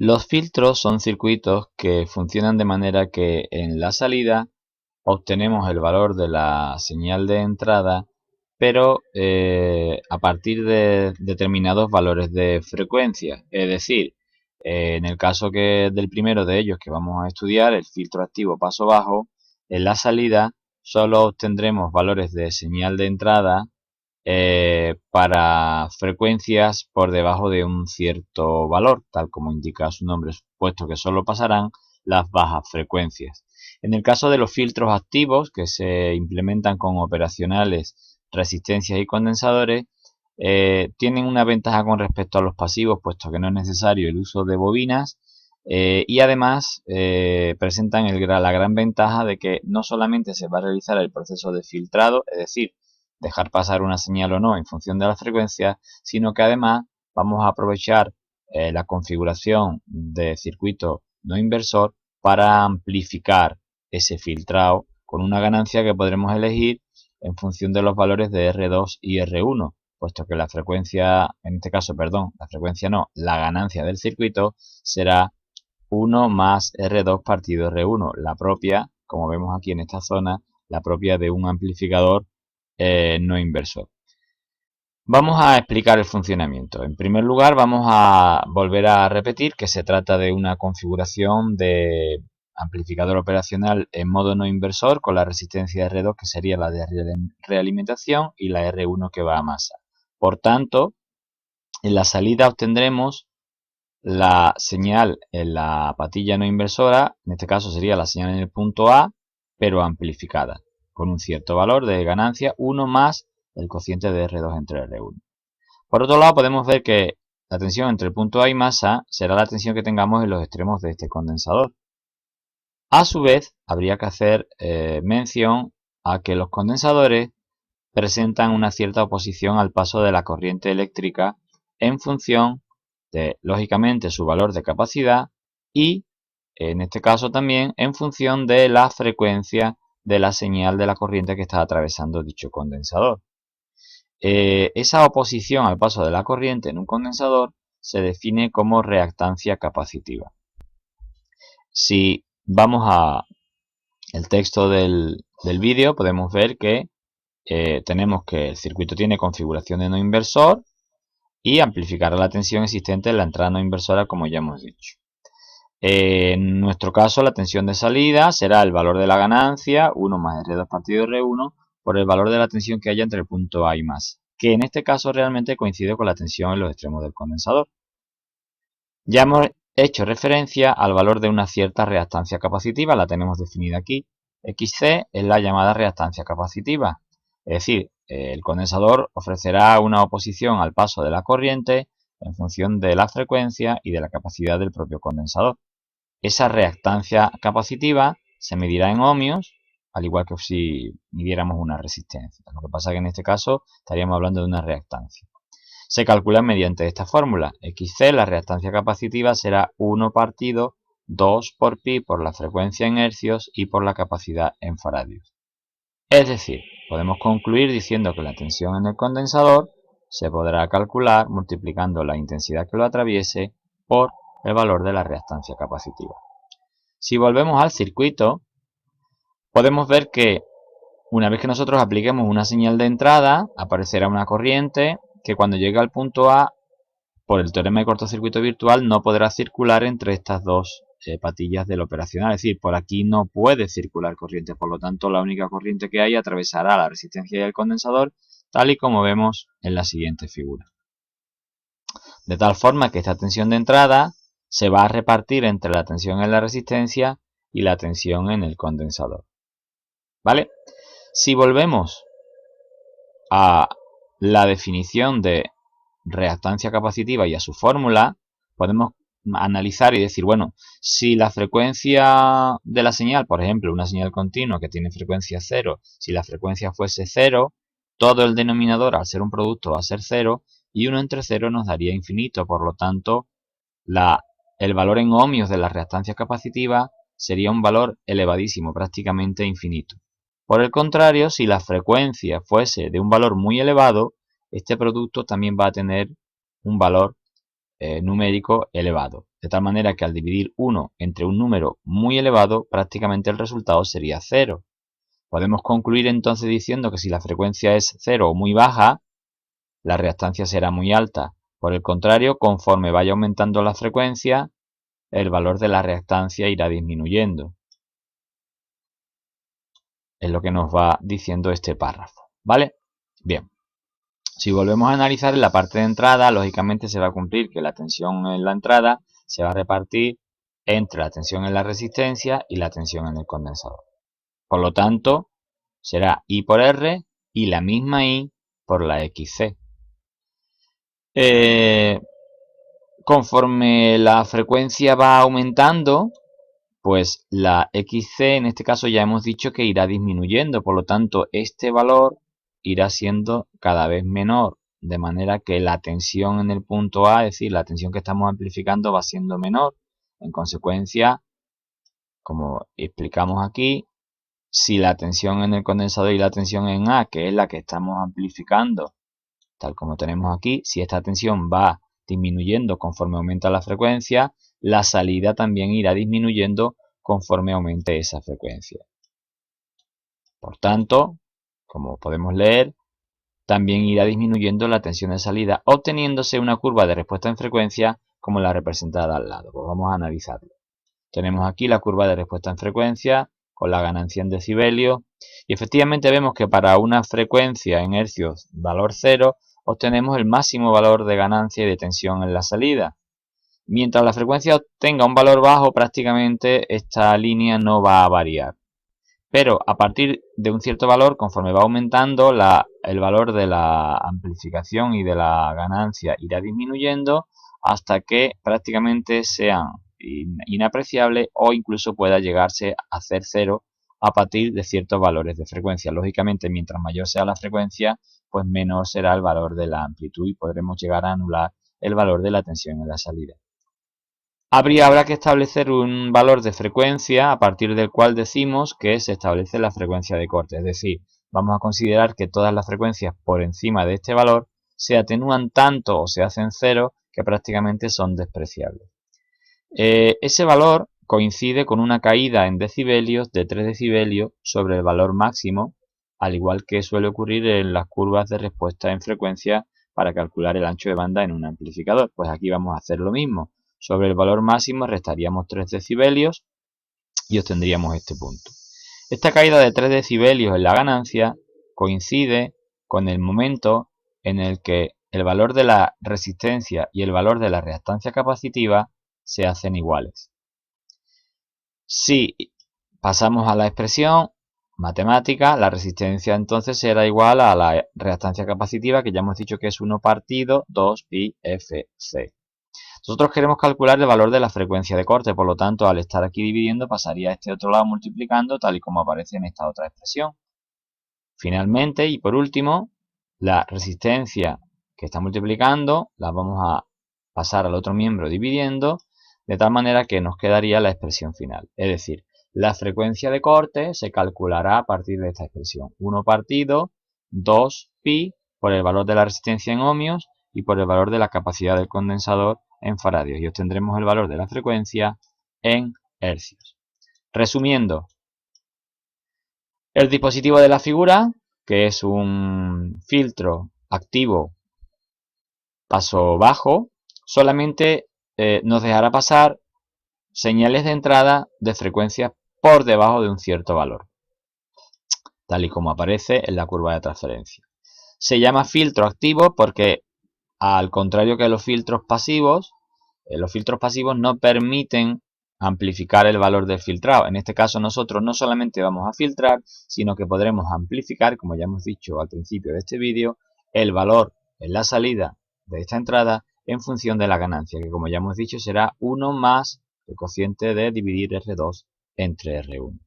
Los filtros son circuitos que funcionan de manera que en la salida obtenemos el valor de la señal de entrada, pero a partir de determinados valores de frecuencia. Es decir, en el caso del primero de ellos que vamos a estudiar, el filtro activo paso bajo, en la salida solo obtendremos valores de señal de entrada para frecuencias por debajo de un cierto valor, tal como indica su nombre, puesto que solo pasarán las bajas frecuencias. En el caso de los filtros activos, que se implementan con operacionales, resistencias y condensadores, tienen una ventaja con respecto a los pasivos, puesto que no es necesario el uso de bobinas, y además presentan la gran ventaja de que no solamente se va a realizar el proceso de filtrado, es decir, dejar pasar una señal o no en función de la frecuencia, sino que además vamos a aprovechar la configuración de circuito no inversor para amplificar ese filtrado con una ganancia que podremos elegir en función de los valores de R2 y R1, puesto que la frecuencia, en este caso, perdón, la frecuencia no, la ganancia del circuito será 1 más R2 partido R1, la propia, como vemos aquí en esta zona, la propia de un amplificador no inversor. Vamos a explicar el funcionamiento. En primer lugar, vamos a volver a repetir que se trata de una configuración de amplificador operacional en modo no inversor con la resistencia R2, que sería la de realimentación, y la R1 que va a masa. Por tanto, en la salida obtendremos la señal en la patilla no inversora, en este caso sería la señal en el punto A, pero amplificada, con un cierto valor de ganancia, 1 más el cociente de R2 entre R1. Por otro lado, podemos ver que la tensión entre el punto A y masa será la tensión que tengamos en los extremos de este condensador. A su vez, habría que hacer mención a que los condensadores presentan una cierta oposición al paso de la corriente eléctrica en función de, lógicamente, su valor de capacidad y, en este caso también, en función de la frecuencia de la señal de la corriente que está atravesando dicho condensador. Esa oposición al paso de la corriente en un condensador se define como reactancia capacitiva. Si vamos al texto del vídeo, podemos ver que tenemos que el circuito tiene configuración de no inversor y amplificará la tensión existente en la entrada no inversora, como ya hemos dicho. En nuestro caso, la tensión de salida será el valor de la ganancia, 1 más R2 partido R1, por el valor de la tensión que haya entre el punto A y masa, que en este caso realmente coincide con la tensión en los extremos del condensador. Ya hemos hecho referencia al valor de una cierta reactancia capacitiva, la tenemos definida aquí. XC es la llamada reactancia capacitiva, es decir, el condensador ofrecerá una oposición al paso de la corriente en función de la frecuencia y de la capacidad del propio condensador. Esa reactancia capacitiva se medirá en ohmios, al igual que si midiéramos una resistencia. Lo que pasa es que en este caso estaríamos hablando de una reactancia. Se calcula mediante esta fórmula. XC, la reactancia capacitiva, será 1 partido 2 por pi por la frecuencia en hercios y por la capacidad en faradios. Es decir, podemos concluir diciendo que la tensión en el condensador se podrá calcular multiplicando la intensidad que lo atraviese por el valor de la reactancia capacitiva. Si volvemos al circuito, podemos ver que una vez que nosotros apliquemos una señal de entrada, aparecerá una corriente que cuando llegue al punto A, por el teorema de cortocircuito virtual, no podrá circular entre estas dos patillas del operacional. Es decir, por aquí no puede circular corriente, por lo tanto la única corriente que hay atravesará la resistencia del condensador, tal y como vemos en la siguiente figura. De tal forma que esta tensión de entrada se va a repartir entre la tensión en la resistencia y la tensión en el condensador. ¿Vale? Si volvemos a la definición de reactancia capacitiva y a su fórmula, podemos analizar y decir, bueno, si la frecuencia de la señal, por ejemplo, una señal continua que tiene frecuencia 0, si la frecuencia fuese 0, todo el denominador al ser un producto va a ser 0 y 1 entre 0 nos daría infinito. Por lo tanto, el valor en ohmios de la reactancia capacitiva sería un valor elevadísimo, prácticamente infinito. Por el contrario, si la frecuencia fuese de un valor muy elevado, este producto también va a tener un valor numérico elevado. De tal manera que al dividir 1 entre un número muy elevado, prácticamente el resultado sería 0. Podemos concluir entonces diciendo que si la frecuencia es 0 o muy baja, la reactancia será muy alta. Por el contrario, conforme vaya aumentando la frecuencia, el valor de la reactancia irá disminuyendo. Es lo que nos va diciendo este párrafo, ¿vale? Bien. Si volvemos a analizar en la parte de entrada, lógicamente se va a cumplir que la tensión en la entrada se va a repartir entre la tensión en la resistencia y la tensión en el condensador. Por lo tanto, será I por R y la misma I por la XC. Conforme la frecuencia va aumentando, pues la XC en este caso ya hemos dicho que irá disminuyendo, por lo tanto este valor irá siendo cada vez menor, de manera que la tensión en el punto A, es decir, la tensión que estamos amplificando va siendo menor. En consecuencia, como explicamos aquí, si la tensión en el condensador y la tensión en A, que es la que estamos amplificando, tal como tenemos aquí, si esta tensión va disminuyendo conforme aumenta la frecuencia, la salida también irá disminuyendo conforme aumente esa frecuencia. Por tanto, como podemos leer, también irá disminuyendo la tensión de salida, obteniéndose una curva de respuesta en frecuencia como la representada al lado. Pues vamos a analizarlo. Tenemos aquí la curva de respuesta en frecuencia con la ganancia en decibelios y efectivamente vemos que para una frecuencia en hercios valor 0 obtenemos el máximo valor de ganancia y de tensión en la salida. Mientras la frecuencia obtenga un valor bajo, prácticamente esta línea no va a variar. Pero a partir de un cierto valor, conforme va aumentando, el valor de la amplificación y de la ganancia irá disminuyendo hasta que prácticamente sean inapreciables o incluso pueda llegarse a hacer 0 a partir de ciertos valores de frecuencia. Lógicamente, mientras mayor sea la frecuencia, pues menor será el valor de la amplitud y podremos llegar a anular el valor de la tensión en la salida. Habrá que establecer un valor de frecuencia a partir del cual decimos que se establece la frecuencia de corte. Es decir, vamos a considerar que todas las frecuencias por encima de este valor se atenúan tanto o se hacen cero que prácticamente son despreciables. Ese valor coincide con una caída en decibelios de 3 decibelios sobre el valor máximo, al igual que suele ocurrir en las curvas de respuesta en frecuencia para calcular el ancho de banda en un amplificador. Pues aquí vamos a hacer lo mismo. Sobre el valor máximo restaríamos 3 decibelios y obtendríamos este punto. Esta caída de 3 decibelios en la ganancia coincide con el momento en el que el valor de la resistencia y el valor de la reactancia capacitiva se hacen iguales. Si pasamos a la expresión matemática, la resistencia entonces será igual a la reactancia capacitiva, que ya hemos dicho que es 1 partido 2 pi fc. Nosotros queremos calcular el valor de la frecuencia de corte, por lo tanto, al estar aquí dividiendo, pasaría a este otro lado multiplicando, tal y como aparece en esta otra expresión. Finalmente, y por último, la resistencia que está multiplicando la vamos a pasar al otro miembro dividiendo, de tal manera que nos quedaría la expresión final. Es decir, la frecuencia de corte se calculará a partir de esta expresión. 1 partido 2 pi por el valor de la resistencia en ohmios y por el valor de la capacidad del condensador en faradios. Y obtendremos el valor de la frecuencia en hercios. Resumiendo, el dispositivo de la figura, que es un filtro activo paso bajo, solamente nos dejará pasar señales de entrada de frecuencias por debajo de un cierto valor, tal y como aparece en la curva de transferencia. Se llama filtro activo porque, al contrario que los filtros pasivos no permiten amplificar el valor del filtrado. En este caso nosotros no solamente vamos a filtrar, sino que podremos amplificar, como ya hemos dicho al principio de este vídeo, el valor en la salida de esta entrada en función de la ganancia, que como ya hemos dicho será 1 más el cociente de dividir R2 entre R1.